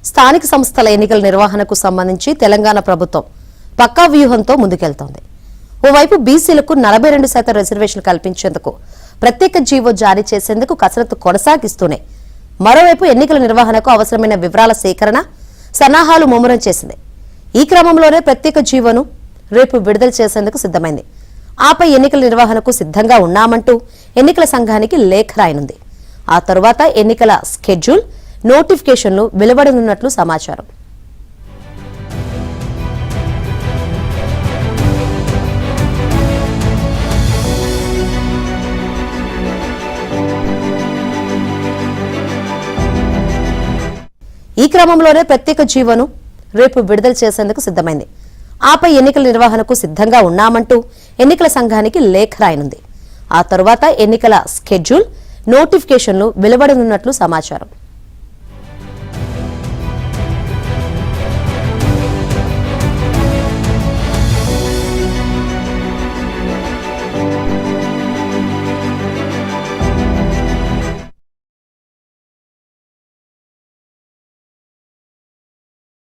స్థానిక సంస్థల ఎన్నికల నిర్వహణకు సంబంధించి తెలంగాణ ప్రభుత్వం పక్కా వ్యూహంతో ముందుకెళ్తోంది. ఓవైపు బీసీలకు 42% రిజర్వేషన్ కల్పించేందుకు ప్రత్యేక జీవో జారీ చేసేందుకు కసరత్తు కొనసాగిస్తూనే మరోవైపు ఎన్నికల నిర్వహణకు అవసరమైన వివరాల సేకరణ సన్నాహాలు ముమ్మరం చేసింది. ఈ క్రమంలోనే ప్రత్యేక జీవోను రేపు విడుదల చేసేందుకు సిద్ధమైంది. ఆపై ఎన్నికల నిర్వహణకు సిద్ధంగా ఉన్నామంటూ ఎన్నికల సంఘానికి లేఖ రాయనుంది. ఆ తరువాత ఎన్నికల స్కెడ్యూల్, నోటిఫికేషన్లు వెలువడనున్నట్లు సమాచారం. ఈ క్రమంలోనే ప్రత్యేక జీవోను రేపు విడుదల చేసేందుకు సిద్ధమైంది. ఆపై ఎన్నికల నిర్వహణకు సిద్ధంగా ఉన్నామంటూ ఎన్నికల సంఘానికి లేఖ రాయనుంది. ఆ తరువాత ఎన్నికల స్కెడ్యూల్, నోటిఫికేషన్లు వెలువడనున్నట్లు సమాచారం.